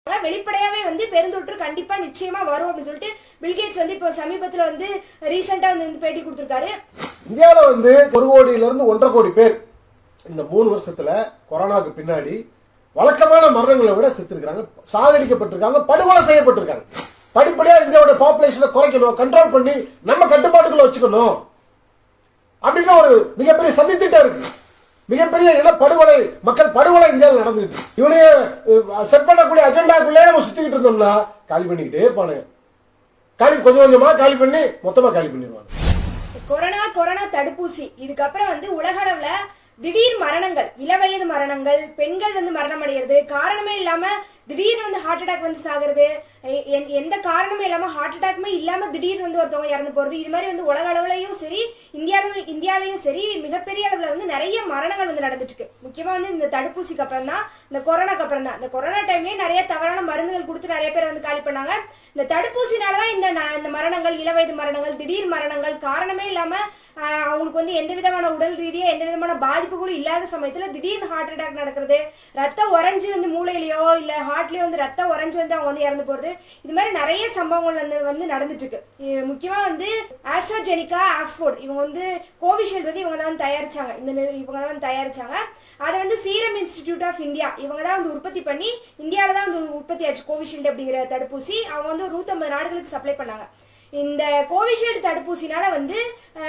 வெளிப்படையாவே வந்து பெருந்தொற்று கண்டிப்பா நிச்சயமா வரும் அப்படின்னு சொல்லிட்டு பில்கேட்ஸ் வந்து இப்போ சமீபத்துல வந்து ரீசெண்டா வந்து பேட்டி கொடுத்திருக்காரு. இந்தியாவில் வந்து 1 கோடியிலிருந்து 1.5 கோடி பேர் இந்த 3 வருஷத்துல கொரோனாக்கு பின்னாடி வழக்கமான மரணங்களை விட செத்துருக்காங்க, சாகடிக்கப்பட்டிருக்காங்க, படுகொலை செய்யப்பட்டிருக்காங்க. படிப்படியா இந்தியாவோட பாப்புலேஷனை குறைக்கணும், கண்ட்ரோல் பண்ணி நம்ம கட்டுப்பாட்டுக்குள்ள வச்சுக்கணும் அப்படின்னு ஒரு மிகப்பெரிய சதித்திட்டம் இருக்கு. மிகப்பெரிய இன படுகொலை, மக்கள் படுகொலை இந்தியாவில் நடந்துட்டு இவனைய செட் பண்ணக்கூடிய அஜெண்டாக்குள்ளே நம்ம சுத்திக்கிட்டு இருந்தோம்னா காலி பண்ணிக்கிட்டே இருப்பானுங்க. கொஞ்சம் கொஞ்சமா காலி பண்ணி மொத்தமா காலி பண்ணிடுவாங்க. கொரோனா தடுப்பூசி இதுக்கப்புறம் வந்து உலக அளவுல திடீர் மரணங்கள், இளவயது மரணங்கள், பெண்கள் வந்து மரணம் அடைகிறது, காரணமே இல்லாம திடீர்னு வந்து ஹார்ட் அட்டாக் வந்து சாகுறது, எந்த காரணமே இல்லாம ஹார்ட் அட்டாக்மே இல்லாம திடீர்னு வந்து ஒருத்தவங்க இறந்து போறது, இது மாதிரி வந்து உலக அளவுலயும் சரி இந்தியாவிலையும் சரி மிகப்பெரிய அளவுல வந்து நிறைய மரணங்கள் வந்து நடந்துட்டு இருக்கு. முக்கியமா வந்து இந்த தடுப்பூசிக்கு அப்புறம் தான், இந்த கொரோனாக்கு அப்புறம் தான். இந்த கொரோனா டைம்லயே நிறைய தவறான மருந்துகள் கொடுத்து நிறைய பேர் வந்து காலி பண்ணாங்க. இந்த தடுப்பூசினாலதான் இந்த மரணங்கள், இளவயது மரணங்கள், திடீர் மரணங்கள், காரணமே இல்லாம அவங்களுக்கு வந்து எந்த விதமான உடல் ரீதியா எந்த விதமான பாதிப்புகளும் இல்லாத சமயத்துல திடீர்னு ஹார்ட் அட்டாக் நடக்கிறது, ரத்தம் உறைஞ்சு வந்து மூளையிலயோ இல்ல ஹார்ட்லயோ வந்து ரத்தம் உறைஞ்சு வந்து அவங்க வந்து இறந்து போறது, இது மாதிரி நிறைய சம்பவங்கள் வந்து நடந்துட்டு இருக்கு. முக்கியமா வந்து ஆஸ்ட்ராஜெனிகா, ஆக்ஸ்போர்ட் இவங்க வந்து கோவிஷீல்டு வந்து இவங்க தான் தயாரிச்சாங்க. இவங்க தான் தயாரிச்சாங்க. அதை வந்து சீரம் இன்ஸ்டிடியூட் ஆஃப் இந்தியா இவங்க தான் வந்து உற்பத்தி பண்ணி இந்தியாவில தான் வந்து உற்பத்தி ஆச்சு கோவிஷீல்டு அப்படிங்கிற தடுப்பூசி. அவங்க வந்து 150 நாடுகளுக்கு சப்ளை பண்ணாங்க. இந்த கோவிஷீல்டு தடுப்பூசினால வந்து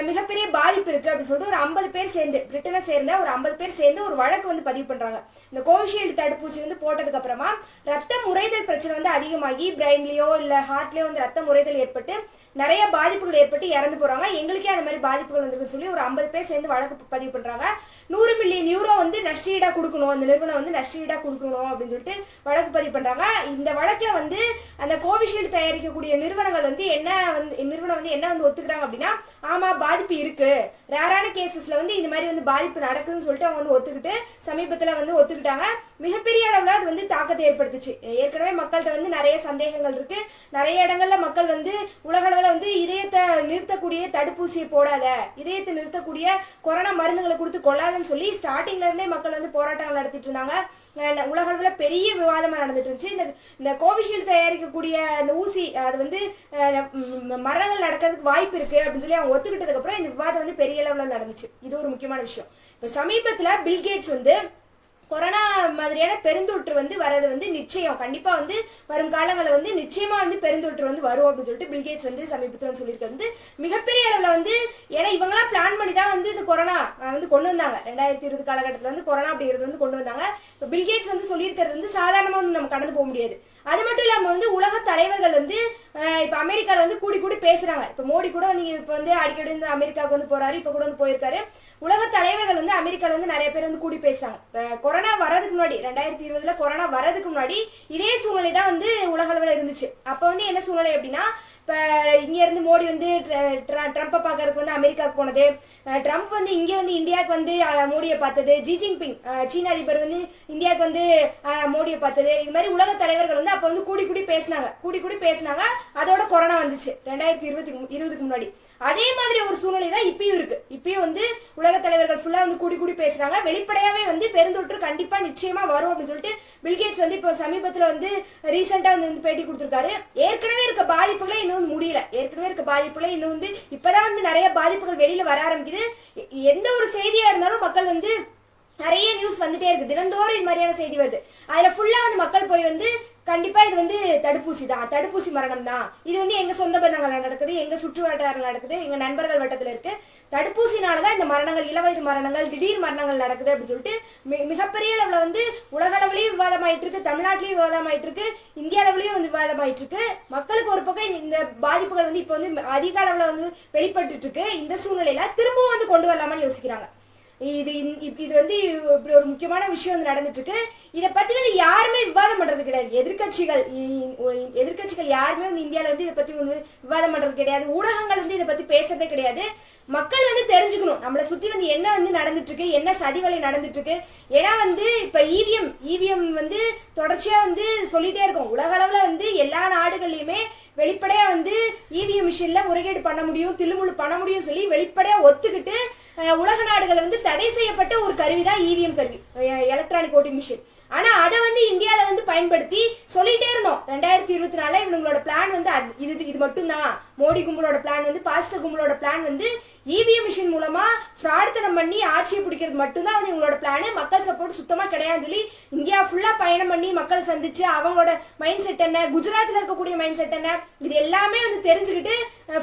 மிகப்பெரிய பாதிப்பு இருக்கு அப்படின்னு சொல்லிட்டு ஒரு 50 பேர் சேர்ந்து, பிரிட்டனை சேர்ந்த ஒரு 50 பேர் சேர்ந்து ஒரு வழக்கு வந்து பதிவு பண்றாங்க. இந்த கோவிஷீல்டு தடுப்பூசி வந்து போட்டதுக்கு அப்புறமா ரத்த முறைதல் பிரச்சனை வந்து அதிகமாகி பிரெயின்லயோ இல்ல ஹார்ட்லயோ வந்து ரத்த முறைதல் ஏற்பட்டு நிறைய பாதிப்புகள் ஏற்பட்டு இறந்து போறாங்க. எங்களுக்கே அந்த மாதிரி பாதிப்புகள் வந்துருக்குன்னு சொல்லி ஒரு 50 பேர் சேர்ந்து வழக்கு பதிவு பண்றாங்க. 100 மில்லியன் யூரோ வந்து நஷ்டஈடா கொடுக்கணும், அந்த நிறுவனம் வந்து நஷ்டஈடா கொடுக்கணும் அப்படின்னு சொல்லிட்டு வழக்கு பதிவு பண்றாங்க. இந்த வழக்குல வந்து அந்த கோவிஷீல்டு தயாரிக்கக்கூடிய நிறுவனங்கள் வந்து நிறுவனம் வந்து என்ன வந்து ஒத்துக்கிறாங்க அப்படின்னா, ஆமா பாதிப்பு இருக்கு, ரேரான கேசஸ்ல வந்து இந்த மாதிரி வந்து பாதிப்பு நடக்குதுன்னு சொல்லிட்டு அவங்க வந்து ஒத்துக்கிட்டு சமீபத்துல வந்து ஒத்துக்கிட்டாங்க. மிகப்பெரிய அளவுல அது வந்து தாக்கத்தை ஏற்படுத்துச்சு. ஏற்கனவே மக்கள்கிட்ட வந்து நிறைய சந்தேகங்கள் இருக்கு. நிறைய இடங்கள்ல மக்கள் வந்து உலக அளவுல வந்து இதயத்தை நிறுத்தக்கூடிய தடுப்பூசியை போடாத, இதயத்தை நிறுத்தக்கூடிய கொரோனா மருந்துகளை கொடுத்து கொள்ளாதுன்னு சொல்லி ஸ்டார்டிங்ல இருந்தே மக்கள் வந்து போராட்டங்கள் நடத்திட்டு இருந்தாங்க. உலக அளவுல பெரிய விவாதமா நடந்துட்டு இருந்துச்சு. இந்த கோவிஷீல்டு தயாரிக்கக்கூடிய இந்த ஊசி அது வந்து மரணங்கள் நடக்கிறதுக்கு வாய்ப்பு இருக்கு அப்படின்னு சொல்லி அவங்க ஒத்துக்கிட்டதுக்கு அப்புறம் இந்த விவாதம் வந்து பெரிய அளவுல நடந்துச்சு. இது ஒரு முக்கியமான விஷயம். இப்ப சமீபத்துல பில்கேட்ஸ் வந்து கொரோனா மாதிரியான பெருந்தொற்று வந்து வரது வந்து நிச்சயம், கண்டிப்பா வந்து வரும் காலங்களில் வந்து நிச்சயமா வந்து பெருந்தொற்று வந்து வரும் அப்படின்னு சொல்லிட்டு பில்கேட்ஸ் வந்து சமீபத்தில் சொல்லியிருக்க வந்து மிகப்பெரிய அளவுல வந்து, ஏன்னா இவங்கெல்லாம் பிளான் பண்ணி தான் வந்து இந்த கொரோனா வந்து கொண்டு வந்தாங்க. 2020 காலகட்டத்தில் வந்து கொரோனா அப்படிங்கிறது வந்து கொண்டு வந்தாங்க. இப்போ பில்கேட்ஸ் வந்து சொல்லியிருக்கிறது வந்து சாதாரணமா வந்து நம்ம கடந்து போக முடியாது. அது மட்டும் இல்லாம வந்து உலக தலைவர்கள் வந்து இப்ப அமெரிக்கால வந்து கூடி பேசுறாங்க. இப்ப மோடி கூட வந்து இப்ப வந்து அடிக்கடி வந்து அமெரிக்காவுக்கு வந்து போறாரு, இப்ப கூட வந்து போயிருக்காரு. உலக தலைவர்கள் வந்து அமெரிக்கால வந்து நிறைய பேர் வந்து கூடி பேசுறாங்க. இப்ப கொரோனா வரதுக்கு முன்னாடி 2020 கொரோனா வரதுக்கு முன்னாடி இதே சூழ்நிலை தான் வந்து உலக அளவில் இருந்துச்சு. அப்ப வந்து என்ன சூழ்நிலை அப்படின்னா, இப்ப இங்க இருந்து மோடி வந்து ட்ரம்ப்பை பாக்குறதுக்கு வந்து அமெரிக்காவுக்கு போனது, ட்ரம்ப் வந்து இங்க வந்து இந்தியாவுக்கு வந்து மோடியை பார்த்தது, ஜி ஜின்பிங் சீன அதிபர் வந்து இந்தியாவுக்கு வந்து மோடியை பார்த்தது, இது மாதிரி உலக தலைவர்கள் வந்து அப்ப வந்து கூடி பேசினாங்க. அதோட கொரோனா வந்துச்சு 2020 முன்னாடி. அதே மாதிரி ஒரு சூழ்நிலை தான் இப்பயும் இருக்கு. இப்பயும் வந்து உலக தலைவர்கள் ஃபுல்லா வந்து கூடி பேசுறாங்க. வெளிப்படையாவே வந்து பெருந்தொற்று கண்டிப்பா நிச்சயமா வரும் அப்படின்னு சொல்லிட்டு பில்கேட்ஸ் வந்து இப்போ சமீபத்துல வந்து ரீசெண்டா வந்து பேட்டி கொடுத்திருக்காரு. ஏற்கனவே இருக்க பாதிப்புகளை இன்னும் முடியல. இன்னும் வந்து இப்பதான் வந்து நிறைய பாதிப்புகள் வெளியில வர ஆரம்பிக்குது. எந்த ஒரு செய்தியா இருந்தாலும் மக்கள் வந்து நிறைய நியூஸ் வந்துட்டே இருக்கு. தினந்தோறும் இது மாதிரியான செய்தி வருது. அதுல ஃபுல்லா வந்து மக்கள் போய் வந்து கண்டிப்பா இது வந்து தடுப்பூசி தான், தடுப்பூசி மரணம் தான், இது வந்து எங்க சொந்த பந்தங்கள் நடக்குது, எங்க சுற்று வட்டாரங்கள் நடக்குது, எங்க நண்பர்கள் வட்டத்துல இருக்கு, தடுப்பூசினாலதான் இந்த மரணங்கள், இளவயது மரணங்கள், திடீர் மரணங்கள் நடக்குது அப்படின்னு சொல்லிட்டு மிகப்பெரிய அளவுல வந்து உலக அளவுலயும் விவாதமாயிட்டு இருக்கு, தமிழ்நாட்டிலயும் விவாதமாயிட்டு இருக்கு, இந்திய அளவுலயும் வந்து விவாதமாயிட்டு இருக்கு. மக்களுக்கு ஒரு பக்கம் இந்த பாதிப்புகள் வந்து இப்ப வந்து அதிக அளவுல வந்து வெளிப்பட்டு இருக்கு. இந்த சூழ்நிலையில திரும்பவும் வந்து கொண்டு வரலாமான்னு யோசிக்கிறாங்க. இது வந்து இப்படி ஒரு முக்கியமான விஷயம் வந்து நடந்துட்டு இருக்கு. இதை பத்தி வந்து யாருமே விவாதம் பண்றது கிடையாது. எதிர்கட்சிகள் யாருமே வந்து இந்தியாவில வந்து இதை பத்தி வந்து விவாதம் பண்றது கிடையாது. ஊடகங்கள் வந்து இதை பத்தி பேசுறதே கிடையாது. மக்கள் வந்து தெரிஞ்சுக்கணும் நம்மளை சுத்தி வந்து என்ன வந்து நடந்துட்டு இருக்கு, என்ன சதிவலை நடந்துட்டு இருக்கு. ஏன்னா வந்து இப்ப இவிஎம் வந்து தொடர்ச்சியா வந்து சொல்லிட்டே இருக்கும். உலக அளவுல வந்து எல்லா நாடுகள்லயுமே வெளிப்படையா வந்து இவிஎம் மிஷின்ல முறைகேடு பண்ண முடியும், தில்லுமுள்ளு பண்ண முடியும் சொல்லி வெளிப்படையா ஒத்துக்கிட்டு உலக நாடுகள் வந்து தடை செய்யப்பட்ட ஒரு கருவி தான் இவிஎம் கருவி, எலக்ட்ரானிக் ஓட்டிங் மிஷின். ஆனா அதை வந்து இந்தியால வந்து பயன்படுத்தி சொல்லிட்டே இருந்தோம் 2024 இவங்களோட பிளான் வந்து இது மட்டும்தான். மோடி கும்பலோட பிளான் வந்து பாசிச கும்பலோட பிளான் வந்து இவிஎம் மிஷின் மூலமா ஃப்ராட்தனம் பண்ணி ஆட்சியை பிடிக்கிறது மட்டும்தான் வந்து இவங்களோட பிளான். மக்கள் சப்போர்ட் சுத்தமா கிடையாதுன்னு சொல்லி இந்தியா ஃபுல்லா பயணம் பண்ணி மக்களை சந்திச்சு அவங்களோட மைண்ட் செட் என்ன, குஜராத்ல இருக்கக்கூடிய மைண்ட் செட் என்ன, இது எல்லாமே வந்து தெரிஞ்சுக்கிட்டு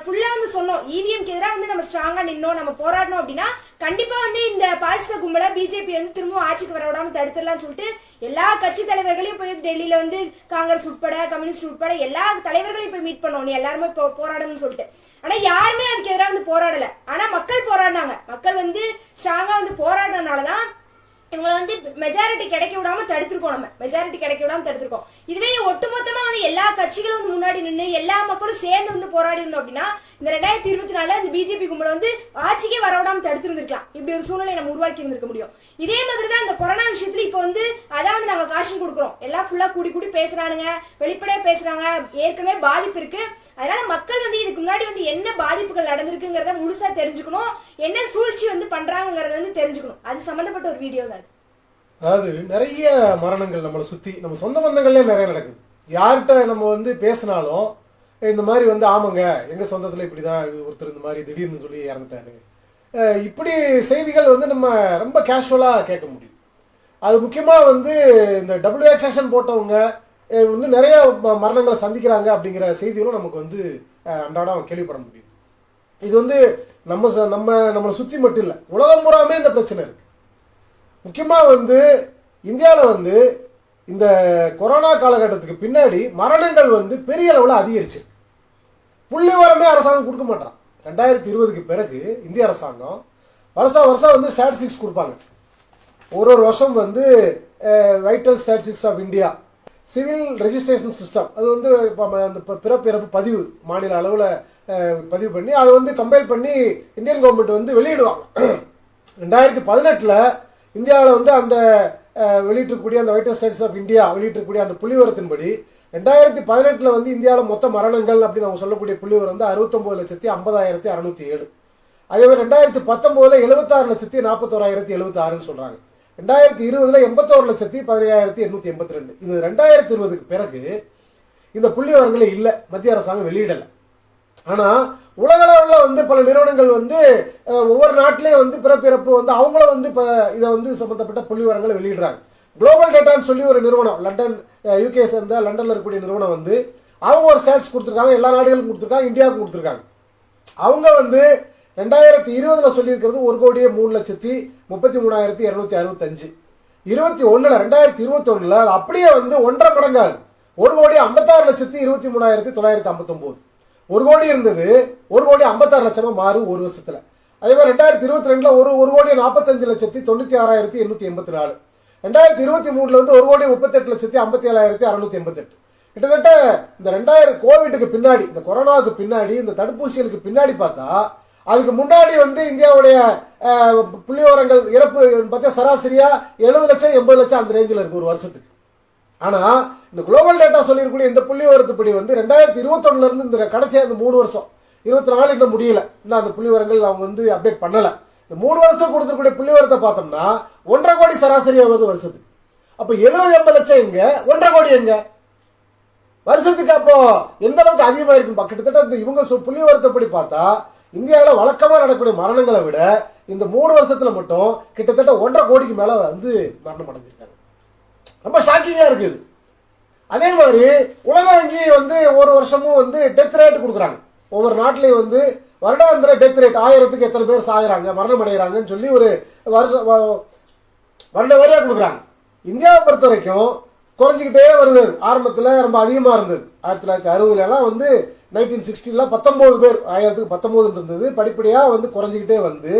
ஃபுல்லா வந்து சொன்னோம். இவிஎம்க்கு எதிராக வந்து நம்ம ஸ்ட்ராங்கா நின்னோம், நம்ம போராடணும் அப்படின்னா கண்டிப்பா வந்து இந்த பாசிச கும்பலை பிஜேபி வந்து திரும்பவும் ஆட்சிக்கு வர விடாம தடுத்துடலாம்னு சொல்லிட்டு எல்லா கட்சி தலைவர்களையும் போய் டெல்லியில வந்து காங்கிரஸ் உட்பட கம்யூனிஸ்ட் உட்பட எல்லா தலைவர்களையும் போய் மீட் பண்ணோம், நீ எல்லாருமே போராடணும்னு சொல்லிட்டு. ஆனா யாருமே அதுக்கு எதிராக வந்து போராடல. ஆனா மக்கள் போராடினாங்க. மக்கள் வந்து ஸ்ட்ராங்கா வந்து போராடினாலதான் இவங்களை வந்து மெஜாரிட்டி கிடைக்க விடாம தடுத்திருக்கோம். நம்ம மெஜாரிட்டி கிடைக்க விடாம தடுத்திருக்கோம். இதுவே ஒட்டுமொத்தமா வந்து எல்லா கட்சிகளும் வந்து முன்னாடி நின்று எல்லா மக்களும் சேர்ந்து வந்து போராடி இருந்தோம் அப்படின்னா இந்த 2024 இந்த பிஜேபி கும்பல வந்து ஆட்சிக்கே வர விடாம தடுத்திருந்திருக்கலாம். இப்படி ஒரு சூழ்நிலை நம்ம உருவாக்கி இருந்திருக்க முடியும். இதே மாதிரிதான் இந்த கொரோனா விஷயத்துல இப்ப வந்து அதான் வந்து நாங்க காஷன் கொடுக்குறோம். எல்லாம் ஃபுல்லா கூடி பேசுறானுங்க, வெளிப்படையா பேசுறாங்க, ஏற்கனவே பாதிப்பு இருக்கு. அதனால மக்கள் வந்து இதுக்கு முன்னாடி வந்து என்ன பாதிப்புகள் நடந்திருக்குங்கிறத முழுசா தெரிஞ்சுக்கணும், என்ன சூழ்ச்சி வந்து பண்றாங்கிறத வந்து தெரிஞ்சுக்கணும். அது சம்பந்தப்பட்ட ஒரு வீடியோ தான். அதாவது நிறைய மரணங்கள் நம்மளை சுத்தி நம்ம சொந்த பந்தங்கள்லயே நிறைய நடக்குது. யார்கிட்ட நம்ம வந்து பேசினாலும் இந்த மாதிரி வந்து ஆமாங்க எங்க சொந்தத்துல இப்படிதான் ஒருத்தர் இந்த மாதிரி திடீர்னு சொல்லி இறந்துட்டாரு, இப்படி செய்திகள் வந்து நம்ம ரொம்ப கேஷுவலா கேட்க முடியுது. அது முக்கியமா வந்து இந்த WH போட்டவங்க வந்து நிறைய மரணங்களை சந்திக்கிறாங்க அப்படிங்கிற செய்திகளும் நமக்கு வந்து அன்றாடம் கேள்விப்பட முடியுது. இது வந்து நம்மளை சுத்தி மட்டும் இல்லை, உலகம் பூராமே இந்த பிரச்சனை இருக்கு. முக்கியமா வந்து இந்தியாவில் வந்து இந்த கொரோனா காலகட்டத்துக்கு பின்னாடி மரணங்கள் வந்து பெரிய அளவில் அதிகரிச்சு. புள்ளி வரமே அரசாங்கம் கொடுக்க மாட்டான். 2020க்கு பிறகு இந்திய அரசாங்கம் வருஷம் வந்து ஸ்டாட்டிஸ்டிக்ஸ் கொடுப்பாங்க. ஒரு வருஷம் வந்து vital statistics of India, civil registration system, அது வந்து அந்த பிறப்பிறப்பு பதிவு மாநில அளவில் பதிவு பண்ணி அதை வந்து கம்பைல் பண்ணி இந்தியன் கவர்மெண்ட் வந்து வெளியிடுவாங்க. 2018 இந்தியாவில் வந்து அந்த வெளியிட்டிருக்கக்கூடிய அந்த வைட்டல் ஸ்டாட்டிஸ்டிக்ஸ் ஆஃப் இந்தியா வெளியிட்டிருக்கக்கூடிய அந்த புள்ளிவிவரத்தின்படி 2018 வந்து இந்தியாவில் மொத்த மரணங்கள் அப்படின்னு அவங்க சொல்லக்கூடிய புள்ளிவிவரம் வந்து 69,50,607. அதே மாதிரி 2019 76,41,076 சொல்றாங்க. 2020 81,17,882. இது 2020க்கு பிறகு இந்த புள்ளிவிவரங்களே இல்லை, மத்திய அரசாங்கம் வெளியிடலை. ஆனா உலக அளவில் வந்து பல நிறுவனங்கள் வந்து ஒவ்வொரு நாட்டிலேயே வந்து பிறப்பிறப்பு வந்து அவங்களும் வந்து இப்போ இதை வந்து சம்பந்தப்பட்ட புள்ளிவிவரங்களை வெளியிடுறாங்க. குளோபல் டேட்டான்னு சொல்லி ஒரு நிறுவனம் லண்டன் யூகே சேர்ந்த லண்டன்ல இருக்கக்கூடிய நிறுவனம் வந்து அவங்க ஒரு ஸ்டாட்ஸ் கொடுத்துருக்காங்க, எல்லா நாடுகளுக்கும் கொடுத்துருக்காங்க, இந்தியாவுக்கும் கொடுத்துருக்காங்க. அவங்க வந்து 2020 சொல்லியிருக்கிறது 1,03,33,265. 2021 அது அப்படியே வந்து 1.5 மடங்காது, 1,56,23,959. 1 கோடி இருந்தது 1,56,00,000 மாறும் ஒரு வருஷத்துல. அதே மாதிரி 2022 1,45,96,884. 2023 வந்து 1,38,57,688. கிட்டத்தட்ட இந்த 2000 கோவிட்டுக்கு பின்னாடி, இந்த கொரோனாவுக்கு பின்னாடி, இந்த தடுப்பூசிகளுக்கு பின்னாடி பார்த்தா அதுக்கு முன்னாடி வந்து இந்தியாவுடைய புள்ளிவிவரங்கள் இறப்பு பார்த்தா சராசரியா 70 லட்சம் 80 லட்சம் அந்த ரேஞ்சில் இருக்கு ஒரு வருஷத்துக்கு. ஆனா இந்த குளோபல் டேட்டா சொல்லியிருக்கக்கூடிய இந்த புள்ளிவிவரத்துப்படி வந்து 2021 இருந்து இந்த கடைசியாக இந்த 3 வருஷம் 24 இன்னும் முடியல, இன்னும் அந்த புள்ளிவிவரங்கள் அவங்க வந்து அப்டேட் பண்ணல. இந்த 3 வருஷம் கொடுத்துருக்கூடிய புள்ளிவிவரத்தை பார்த்தோம்னா 1.5 கோடி சராசரியா வருது வருஷத்துக்கு. அப்ப 70-80 லட்சம் எங்க, 1.5 கோடி எங்க வருஷத்துக்கு? அப்போ எந்த அளவுக்கு அதிகமா இருக்கு? கிட்டத்தட்ட இவங்க புள்ளிவிவரத்தைப்படி பார்த்தா இந்தியாவில் வழக்கமா நடக்கக்கூடிய மரணங்களை விட இந்த 3 வருஷத்துல மட்டும் கிட்டத்தட்ட 1.5 கோடிக்கு மேல வந்து மரணம் அடைஞ்சிருக்காங்க. ரொம்ப ஷாக்கிங்கா இருக்குது. அதே மாதிரி உலக வங்கி வந்து ஒரு வருஷமும் வந்து டெத் ரேட் கொடுக்குறாங்க. ஒவ்வொரு நாட்டிலையும் வந்து வருடாந்திர டெத் ரேட் 1000க்கு எத்தனை பேர் சாகுறாங்க மரணம் அடைகிறாங்கன்னு சொல்லி ஒரு வருஷம் வருட வரையா கொடுக்குறாங்க. இந்தியாவை பொறுத்த வரைக்கும் குறைஞ்சிக்கிட்டே வருது. ஆரம்பத்தில் ரொம்ப அதிகமாக இருந்தது. 1960 வந்து 1960 19 பேர் 1000க்கு 19 இருந்தது. படிப்படியாக வந்து குறைஞ்சிக்கிட்டே வந்து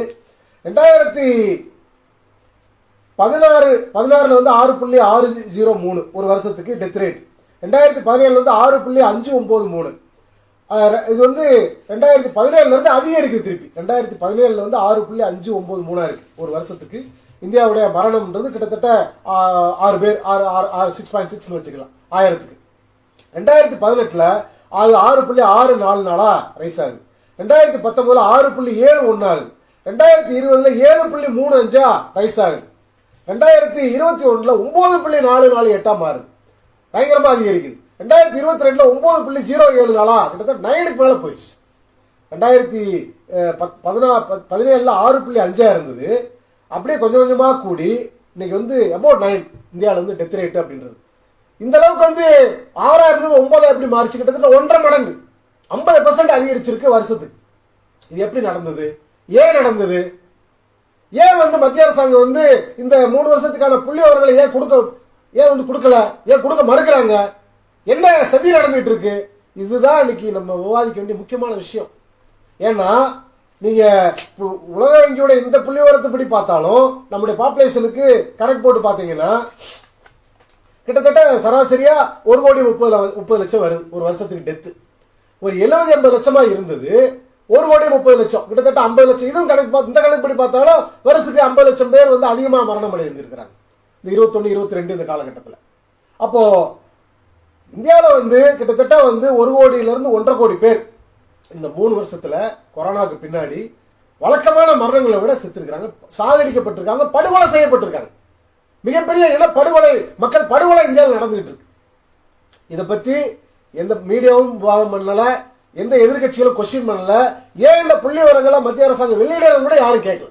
2016 வந்து 6.603 ஒரு வருஷத்துக்கு டெத் ரேட். 2017 வந்து 6.593. இது வந்து 2017 இருந்து அதிகரிக்குது திருப்பி. 2017 வந்து 6.593 இருக்கு ஒரு வருஷத்துக்கு. இந்தியாவுடைய மரணம்ன்றது கிட்டத்தட்ட 6 பேர் 6.6 வச்சுக்கலாம் 1000க்கு. 2018 அது 6.644 ரைஸ் ஆகுது. 2019 6.71 ஆகுது. 2020 7.35 ரைஸ் ஆகுது. 2021 9.448 மாறுது, பயங்கரமா அதிகரிக்குது. 2022 9.074 கிட்டத்தட்ட 9க்கு மேல போயிடுச்சு. 2017 6.5 இருந்தது, அப்படியே கொஞ்சம் கொஞ்சமா கூடி இன்னைக்கு வந்து அபவுட் 9 இந்தியாவில் வந்து டெத் ரேட் அப்படின்றது. இந்த அளவுக்கு வந்து 6 இருந்தது 9 எப்படி மாறிச்சு, கிட்டத்தட்ட 1.5 மடங்கு 50% அதிகரிச்சிருக்கு வருஷத்துக்கு. இது எப்படி நடந்தது, ஏன் நடந்தது, ஏன் வந்து மத்திய அரசாங்கம் வந்து இந்த 3 வருஷத்துக்கான புள்ளி விவரங்களை ஏன் கொடுக்கல, ஏன் கொடுக்க மறுக்கிறாங்க, என்ன சதி நடந்துட்டு இருக்கு? இதுதான் இன்னைக்கு நம்ம விவாதிக்க வேண்டிய முக்கியமான விஷயம். ஏன்னா நீங்க உலக வங்கியோட இந்த புள்ளி விவரத்தைப்படி பார்த்தாலும் நம்முடைய பாப்புலேஷனுக்கு கணக்கு போட்டு பார்த்தீங்கன்னா கிட்டத்தட்ட சராசரியா 1,30,00,000 வருது ஒரு வருஷத்துக்கு டெத்து. ஒரு 70-80 லட்சமா இருந்தது 1,30,00,000, கிட்டத்தட்ட 50 லட்சம். இதுவும் இந்த கணக்குப்படி பார்த்தாலும் வருஷத்துக்கு 50 லட்சம் பேர் வந்து அதிகமாக மரணம் அடைந்திருக்கிறாங்க இந்த 21-22 இந்த காலகட்டத்தில். அப்போ இந்தியாவில் வந்து கிட்டத்தட்ட வந்து 1 கோடியிலிருந்து 1.5 கோடி பேர் இந்த 3 வருஷத்துல கொரோனாவுக்கு பின்னாடி வழக்கமான மரணங்களை விட செத்துருக்காங்க, சாகடிக்கப்பட்டிருக்காங்க, படுகொலை செய்யப்பட்டிருக்காங்க. மிகப்பெரிய படுகொலை, மக்கள் படுகொலை இந்தியாவில் நடந்துகிட்டு இருக்கு. இதை பத்தி எந்த மீடியாவும் விவாதம் பண்ணல, எந்த எதிர்கட்சிகளும் கொஸ்டின் பண்ணல. ஏன் இந்த புள்ளி விவரங்களை மத்திய அரசாங்கம் வெளியிடறது கூட யாரும் கேட்கல.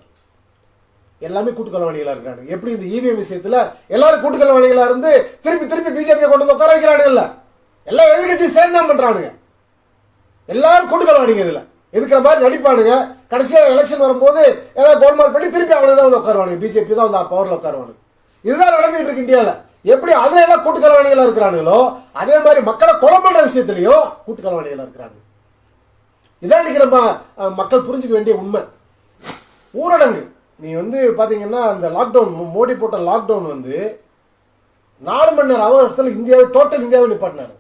எல்லாமே கூட்டுக்கலவாணிகளா இருக்காங்க. எப்படி இந்த இவிஎம் விஷயத்துல எல்லாரும் கூட்டுக்கலவாணிகளா இருந்து திருப்பி பிஜேபி கொண்டு வந்து உட்கார வைக்கிறானுங்கல்ல, எல்லா எதிர்கட்சி சேர்ந்தான் பண்றானுங்க. எல்லாரும் கூட்டுக்கலவாணிங்க இதுல எதுக்குற மாதிரி நடிப்பானுங்க. கடைசியா எலெக்ஷன் வரும்போது ஏதாவது கோல்மால் பண்ணி திருப்பி அவனை தான் வந்து உட்காருவானுங்க, பிஜேபி தான் வந்து பவர்ல உட்காருவானுங்க. இதுதான் நடந்துட்டு இருக்கு இந்தியாவில். எப்படி அதுல எல்லாம் கூட்டுக்கலவாணிகளா இருக்கிறானுங்களோ அதே மாதிரி மக்களை கொலை பண்ற விஷயத்திலையும் கூட்டுக்கலவாணிகளா இருக்கிறாங்க. இதான் இன்னைக்கு நம்ம மக்கள் புரிஞ்சுக்க வேண்டிய உண்மை. ஊரடங்கு நீ வந்து பாத்தீங்கன்னா அந்த லாக்டவுன், மோடி போட்ட லாக்டவுன் வந்து 4 மணி நேரம் அவகாசத்தில் இந்தியாவை டோட்டல் இந்தியாவை நிப்பாட்டினாங்க.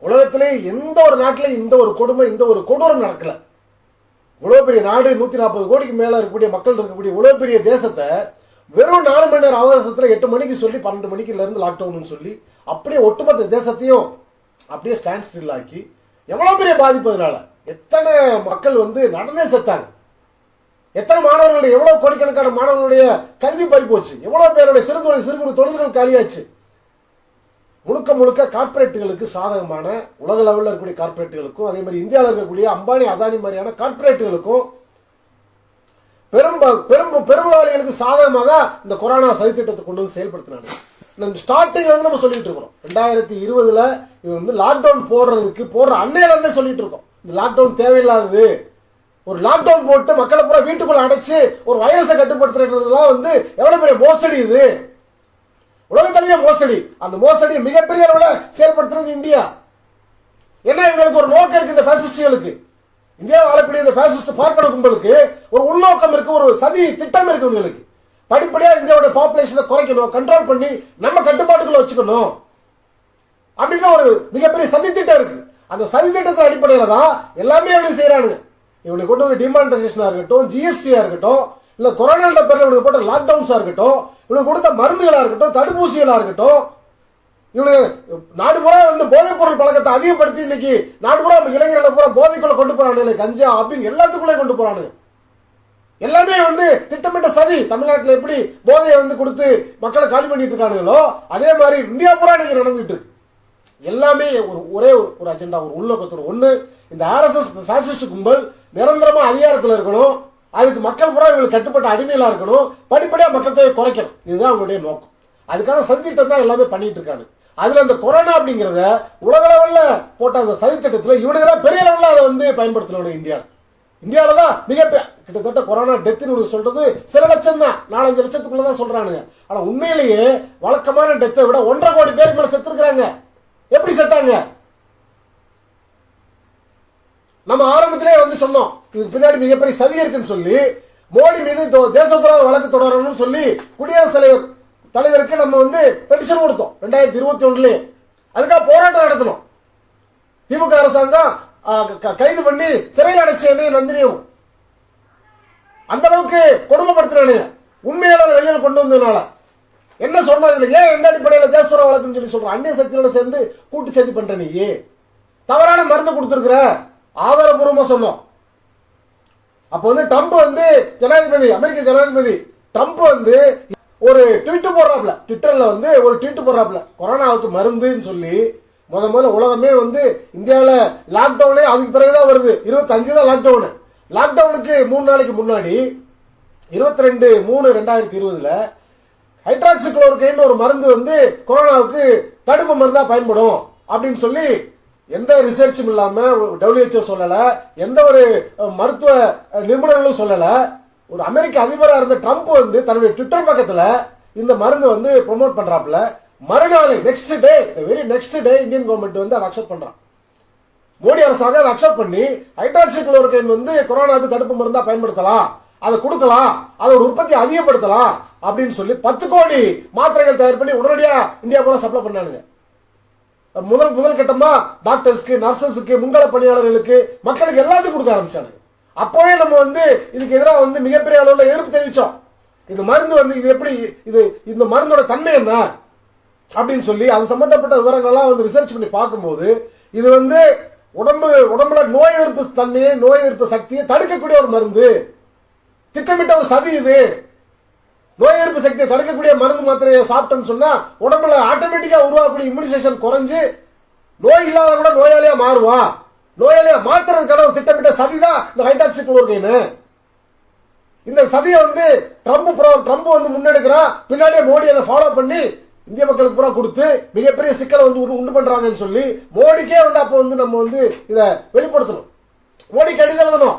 உலகத்திலே எந்த ஒரு நாட்டிலையும் இந்த ஒரு கொடுமை, இந்த ஒரு கொடூரம் நடக்கல. இவ்வளவு பெரிய நாடு, 140 கோடிக்கு மேல இருக்கக்கூடிய மக்கள் இருக்கக்கூடிய இவ்வளவு பெரிய தேசத்தை வெறும் 4 மணி நேரம் அவகாசத்துல 8 மணிக்கு சொல்லி 12 மணிக்குல இருந்து லாக்டவுன் சொல்லி அப்படியே ஒட்டுமொத்த தேசத்தையும் அப்படியே ஸ்டாண்ட் ஸ்டில் ஆக்கி எவ்வளவு பெரிய பாதிப்பு. அதனால எத்தனை மக்கள் வந்து நடந்தே செத்தாங்க, எத்தனை மாணவர்களுடைய, எவ்வளவு கோடிக்கணக்கான மாணவர்களுடைய கல்வி பறி போச்சு, எவ்வளவு பேருடைய சிறு குறு தொழில்கள் காலியாச்சு. முழுக்க கார்பரேட்டுகளுக்கு சாதகமான, உலக லெவலில் இருக்கக்கூடிய கார்பரேட்டுகளுக்கும் அதே மாதிரி இந்தியாவில் இருக்கக்கூடிய அம்பானி அதானி மாதிரியான கார்பரேட்டுகளுக்கும் பெரும்பாலிகளுக்கு சாதகமாக இந்த கொரோனா சதி திட்டத்தை கொண்டு வந்து செயல்படுத்தினாங்க. நம்ம ஸ்டார்டிங்ல இருந்து நம்ம சொல்லிட்டு இருக்கோம். 2020 இவங்க வந்து லாக்டவுன் போடுற அன்னையில இருந்தே சொல்லிட்டு இருக்கோம், இந்த லாக்டவுன் தேவையில்லாதது. ஒரு லாக்டவுன் போட்டு மக்களை பூரா வீட்டுக்குள்ள அடைச்சு ஒரு வைரஸை கட்டுப்படுத்துறதுலாம் வந்து எவ்வளவு பெரிய மோசடி இது, உலகத்திலேயே மோசடி. அந்த மோசடி மிகப்பெரிய அளவில் செயல்படுத்துறது இந்தியா. ஏன்னா இவங்களுக்கு ஒரு நோக்கம் இருக்கு, இந்த பாசிஸ்டுகளுக்கு, இந்தியாவில் ஆளக்கூடிய இந்த பாசிஸ்ட் பார்ப்பன கும்பலுக்கு ஒரு உள்நோக்கம் இருக்கு, ஒரு சதி திட்டம் இருக்கு. இவங்களுக்கு படிப்படியா இந்தியாவோட பாப்புலேஷனை குறைக்கணும், கண்ட்ரோல் பண்ணி நம்ம கட்டுப்பாட்டுக்குள்ள வச்சுக்கணும் அப்படின்னு ஒரு மிகப்பெரிய சதி திட்டம் இருக்கு. அந்த சதி திட்டத்தின் அடிப்படையில தான் எல்லாமே எப்படி செய்யறானுங்க. இவனுக்கு கொண்டு வந்து டிமானிட்டைசேஷனா இருக்கட்டும், ஜிஎஸ்டியா இருக்கட்டும், இல்ல கொரோனா பேர்ல இவனுக்கு போட்ட லாக்டவுன்ஸா இருக்கட்டும், இவனுக்கு கொடுத்த மருந்துகளா இருக்கட்டும், தடுப்பூசிகளா இருக்கட்டும், இவனுக்கு நாடு பூரா வந்து போதைப் பொருள் பழக்கத்தை அதிகப்படுத்தி இன்னைக்கு நாடு பூரா இளைஞர்களை பூரா போதைக்குள்ள கொண்டு போறானுங்க, கஞ்சா அப்படின்னு எல்லாத்துக்குள்ளே கொண்டு போறானுங்க. எல்லாமே வந்து திட்டமிட்ட சதி. தமிழ்நாட்டில் எப்படி போதையை வந்து கொடுத்து மக்களை காலி பண்ணிட்டு இருக்கானுங்களோ அதே மாதிரி இந்தியா பூரா இன்னைக்கு நடந்துட்டு இருக்கு. எல்லாமே ஒரே ஒரு அஜெண்டா, ஒரு உள்நோக்கத்தோட. ஒண்ணு, இந்த ஆர்எஸ்எஸ் பாசிஸ்ட் கும்பல் நிரந்தரமா அதிகாரத்தில் இருக்கணும், அதுக்கு மக்கள் பூரா இவங்களுக்கு கட்டுப்பட்ட அடிமையிலா இருக்கணும், படிப்படியா மக்கள் தொகை குறைக்கணும். இதுதான் அவங்களுடைய நோக்கம். அதுக்கான சதித்திட்டம் தான் எல்லாமே பண்ணிட்டு இருக்காங்க. அதுல இந்த கொரோனா அப்படிங்கிறத உலக லெவல்ல போட்ட அந்த சதித்திட்டத்தில் இவனுக்கு தான் பெரிய லெவல்ல அதை வந்து பயன்படுத்தணும். இந்தியாவில தான் கிட்டத்தட்ட கொரோனா டெத்துன்னு சொல்றது சில லட்சம் தான், 4-5 லட்சத்துக்குள்ளதான் சொல்றானுங்க. ஆனா உண்மையிலேயே வழக்கமான டெத்தை விட 1.5 கோடி பேருக்கு மேல செத்து இருக்காங்க. எப்படி செத்தாங்க? நம்ம ஆரம்பத்திலே வந்து சொன்னோம், இதுக்கு பின்னாடி மிகப்பெரிய சதி இருக்குன்னு சொல்லி மோடி மீது தேச துரோக வழக்கு தொடரணும்னு சொல்லி குடியரசுத் தலைவருக்கு நம்ம வந்து பெட்டிஷன் கொடுத்தோம் 2021. அதுக்காக போராட்டம் நடத்தணும். திமுக அரசாங்கம் கைது பண்ணி சிறையில் அடைச்ச நந்தினியும் அந்த அளவுக்கு கொடுமைப்படுத்தினானுங்க. உண்மையாளர் வெளியில் கொண்டு வந்ததுனால என்ன சொன்னோம், இதுல ஏன் எந்த அடிப்படையில் தேச துரோக வழக்குன்னு சொல்லி சொல்றோம். அந்நிய சக்தியோட சேர்ந்து கூட்டு சதி பண்ற நீ தவறான மருந்து கொடுத்திருக்கிற ஆதாரபூர்வமா சொன்னோம். அப்ப வந்து ட்ரம்ப் வந்து ஜனாதிபதி, அமெரிக்க ஜனாதிபதி ட்ரம்ப் வந்து ஒரு ட்வீட் போடுறாப்ல, ட்விட்டர்ல வந்து ஒரு ட்வீட் போடுறாப்ல, கொரோனாவுக்கு மருந்துன்னு சொல்லி முதல்ல உலகமே வந்து இந்தியாவில் லாக்டவுனே அதுக்கு பிறகுதான் வருது. 25 தான் லாக்டவுனு. லாக்டவுனுக்கு 3 நாளைக்கு முன்னாடி 22/3/2020 ஹைட்ராக்சிக்ளோரோகுயின் ஒரு மருந்து வந்து கொரோனாவுக்கு தடுப்பு மருந்தா பயன்படும் அப்படின்னு சொல்லி எந்த ரிசர்ச்சும் இல்லாம WHO சொல்லல, எந்த ஒரு மருத்துவ நிபுணர்களும் சொல்லல. ஒரு அமெரிக்க அதிபராக இருந்த ட்ரம்ப் வந்து தன்னுடைய ட்விட்டர் பக்கத்துல இந்த மருந்து வந்து ப்ரொமோட் பண்றாப்புல. மறுநாள் next day, very next day Indian government வந்து அதை அக்செப்ட் பண்றான். மோடி அரசாங்கம் அதை அக்செப்ட் பண்ணி ஹைட்ராக்சிக்ளோரோகுயின் வந்து கொரோனாவுக்கு தடுப்பு மருந்தா பயன்படுத்தலாம், அதை கொடுக்கலாம், அதோட உற்பத்தி அதிகப்படுத்தலாம் அப்படின்னு சொல்லி 10 கோடி மாத்திரைகள் தயார் பண்ணி உடனடியா இந்தியா கூட சப்ளை பண்ணானுங்க. முதல் கட்டமா டாக்டர்ஸ்க்கு, நர்சஸுக்கு, முன்கள பணியாளர்களுக்கு, மக்களுக்கு எல்லாத்துக்கும் கொடுக்க ஆரம்பிச்சானுங்க. அப்பவே நம்ம வந்து இதுக்கு எதிராக வந்து மிகப்பெரிய அளவில் எதிர்ப்பு தெரிவிச்சோம். இந்த மருந்து வந்து இது எப்படி, இது இந்த மருந்தோட தன்மை என்ன அப்படின்னு சொல்லி அது சம்பந்தப்பட்ட விவரங்கள்லாம் வந்து ரிசர்ச் பண்ணி பார்க்கும்போது இது வந்து உடம்புல நோய் எதிர்ப்பு தன்மையை, நோய் எதிர்ப்பு சக்தியை தடுக்கக்கூடிய ஒரு மருந்து, திட்டமிட்ட ஒரு சதி. இது நோய் எதிர்ப்பு சக்தியை தடுக்கக்கூடிய மருந்து மாத்திரையை சாப்பிட்டோம்னு சொன்னா உடம்புல ஆட்டோமேட்டிக்கா உருவாக்கக்கூடிய இம்யூனைசேஷன் குறைஞ்சு நோய் இல்லாத கூட நோயாளியா மாறுவா. நோயாளியா மாத்துறதுக்கான ஒரு திட்டமிட்ட சதி தான் இந்த ஹைட்ராக்சிக்ளோரோகுயின். இந்த சதியை வந்து ட்ரம்ப் வந்து முன்னெடுக்கிறான். பின்னாடியே மோடி அதை ஃபாலோ பண்ணி இந்திய மக்களுக்கு பூரா கொடுத்து மிகப்பெரிய சிக்கலை வந்து உண்டு பண்றாங்கன்னு சொல்லி மோடிக்கே வந்து அப்போ வந்து நம்ம வந்து இதை வெளிப்படுத்தணும், மோடி கடிதம் எழுதணும்.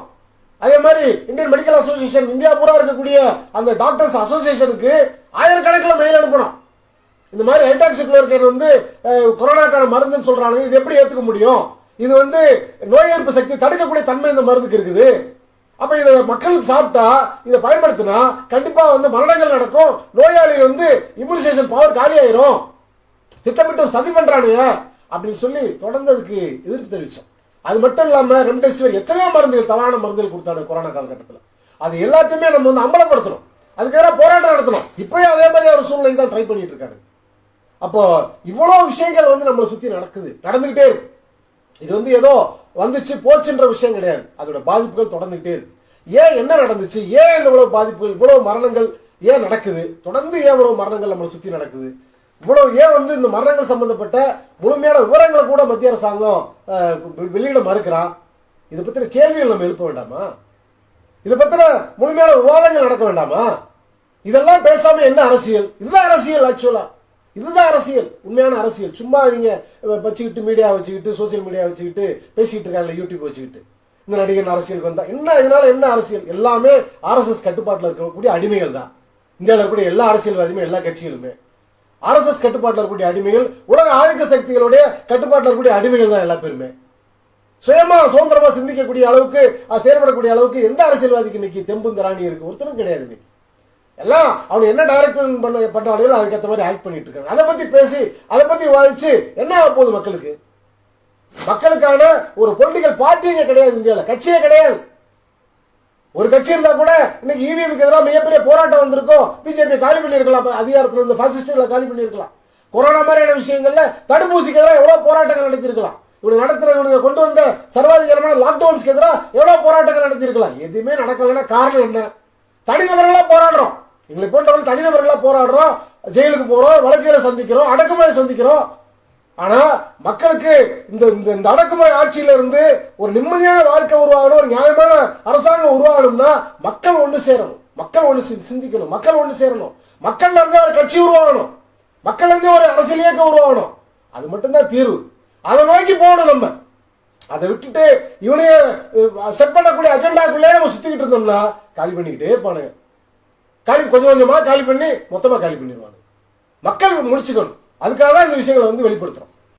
அதே மாதிரி இந்தியன் மெடிக்கல் அசோசியேஷன், இந்தியா பூரா இருக்கக்கூடிய அந்த டாக்டர்ஸ் அசோசியேஷனுக்கு ஆயிரக்கணக்கில் மெயில் அனுப்பணும். இந்த மாதிரி ஹைட்ராக்சிக்ளோரோகுயின் வந்து கொரோனாக்கான மருந்துன்னு சொல்றாங்க, இது எப்படி ஏற்றுக்க முடியும்? இது வந்து நோய் எதிர்ப்பு சக்தி தடுக்கக்கூடிய தன்மை இந்த மருந்துக்கு இருக்குது. அப்ப இதை மக்களுக்கு சாப்பிட்டா, இதை பயன்படுத்தினா கண்டிப்பா வந்து மரணங்கள் நடக்கும், நோயாளி வந்து இம்யூனைசேஷன் பவர் காலி ஆயிரும், திட்டமிட்டு சதி பண்றானுங்க அப்படின்னு சொல்லி தொடர்ந்து அதுக்கு எதிர்ப்பு தெரிவிச்சோம். அது மட்டும் இல்லாம ரெம்டெசிவிர் எத்தனையோ மருந்துகள், தவறான மருந்துகள் கொடுத்தாங்க கொரோனா காலகட்டத்தில். அது எல்லாத்தையுமே நம்ம வந்து அம்பலப்படுத்தணும், அதுக்கு எதிராக போராட்டம் நடத்தணும். இப்பயும் அதே மாதிரி ஒரு சூழ்நிலை தான் ட்ரை பண்ணிட்டு இருக்காங்க. அப்போ இவ்வளவு விஷயங்கள் வந்து நம்மளை சுத்தி நடந்துகிட்டே இருக்கு. இது வந்து ஏதோ வந்துச்சு போச்சுன்ற விஷயம் கிடையாது, அதோட பாதிப்புகள் தொடர்ந்துகிட்டே இருக்கு. ஏன், என்ன நடந்துச்சு, ஏன் இவ்வளவு பாதிப்புகள், இவ்வளவு மரணங்கள் ஏன் நடக்குது, தொடர்ந்து ஏன் இவ்வளவு மரணங்கள் நம்மளை சுத்தி நடக்குது, இவ்வளவு ஏன் வந்து இந்த மரணங்கள் சம்பந்தப்பட்ட முழுமையான விவரங்களை கூட மத்திய அரசாங்கம் வெளியிட மறுக்கிறான். இதை பத்தின கேள்விகள் நம்ம எழுப்ப வேண்டாமா? இதை பத்தின முழுமையான விவாதங்கள் நடக்க வேண்டாமா? இதெல்லாம் பேசாம என்ன அரசியல்? இதுதான் அரசியல். ஆக்சுவலா இதுதான் அரசியல், உண்மையான அரசியல். சும்மா இவங்க வச்சுக்கிட்டு, மீடியா வச்சுக்கிட்டு, சோசியல் மீடியா வச்சுக்கிட்டு பேசிக்கிட்டு இருக்காங்க, யூடியூப் வச்சுக்கிட்டு. இந்த நடிகர் அரசியலுக்கு வந்தா என்ன, இதனால என்ன அரசியல்? எல்லாமே RSS கட்டுப்பாட்டில் இருக்கக்கூடிய அடிமைகள் தான். இந்தியாவில் இருக்கக்கூடிய எல்லா அரசியல்வாதியுமே, எல்லா கட்சிகளுமே RSS கட்டுப்பாட்டில் இருக்கக்கூடிய அடிமைகள், உலக ஆதிக்க சக்திகளுடைய கட்டுப்பாட்டில் இருக்கக்கூடிய அடிமைகள் தான் எல்லா பேருமே. சுயமா சுதந்திரமா சிந்திக்கக்கூடிய அளவுக்கு, செயல்படக்கூடிய அளவுக்கு எந்த அரசியல்வாதிக்கு இன்னைக்கு தெம்பும் திராணி இருக்கு? ஒருத்தரும் கிடையாது. இன்னைக்கு எல்லாம் அவங்க என்ன டைரக்ட் பண்றாங்களோ அதுக்கேற்ற மாதிரி ஆக்ட் பண்ணிட்டு இருக்காங்க. அதை பத்தி பேசி, அதை பத்தி விவாதிச்சு என்ன ஆக போகுது? மக்களுக்கான ஒரு பொலிட்டிக்கல் பார்ட்டியே கிடையாது இந்தியாவில், கட்சியே கிடையாது. ஒரு கட்சி இருந்தா கூட இன்னைக்கு EVMக்கு எதிராக மிகப்பெரிய போராட்டம் வந்திருக்கும், பிஜேபி காலி பண்ணியிருக்கலாம், அதிகாரத்தில் இருந்த பாசிஸ்டுகளை காலி பண்ணியிருக்கலாம். கொரோனா மாதிரியான விஷயங்கள்ல தடுப்பூசிக்கு எதிராக எவ்வளவு போராட்டங்கள் நடத்தியிருக்கலாம். இவங்க நடத்துறவங்க கொண்டு வந்த சர்வாதிகாரமான லாக்டவுன்ஸ்க்கு எதிராக எவ்வளவு போராட்டங்கள் நடத்தியிருக்கலாம். எதுவுமே நடக்கலன்னா காரணம் என்ன? தனிநபர்களா போராடுறோம், எங்களை போன்றவர்கள் தனிநபர்களா போராடுறோம், ஜெயிலுக்கு போறோம், வழக்குகளை சந்திக்கிறோம், அடக்குமுறை சந்திக்கிறோம். ஆனா மக்களுக்கு இந்த அடக்குமுறை ஆட்சியில இருந்து ஒரு நிம்மதியான வாழ்க்கை உருவாகணும், ஒரு நியாயமான அரசாங்கம் உருவாகணும்னா மக்கள் ஒன்று சேரணும், மக்கள் ஒன்று சிந்திக்கணும், மக்கள் ஒன்று சேரணும், மக்கள்ல இருந்து ஒரு கட்சி உருவாகணும், மக்கள் இருந்து ஒரு அரசியல் இயக்கம் உருவாகணும். அது மட்டும்தான் தீர்வு. அதை நோக்கி போகணும். நம்ம அதை விட்டுட்டு இவனைய செட் பண்ணக்கூடிய அஜெண்டாக்குள்ளே நம்ம சுத்திக்கிட்டு இருந்தோம்னா காலி பண்ணிக்கிட்டே இருப்பானுங்க. கொஞ்சம் கொஞ்சமா காலி பண்ணி மொத்தமா காலி பண்ணிடுவாங்க. மக்கள் முடிச்சுக்கணும். அதுக்காக தான் இந்த விஷயங்களை வந்து வெளிப்படுத்துறோம்.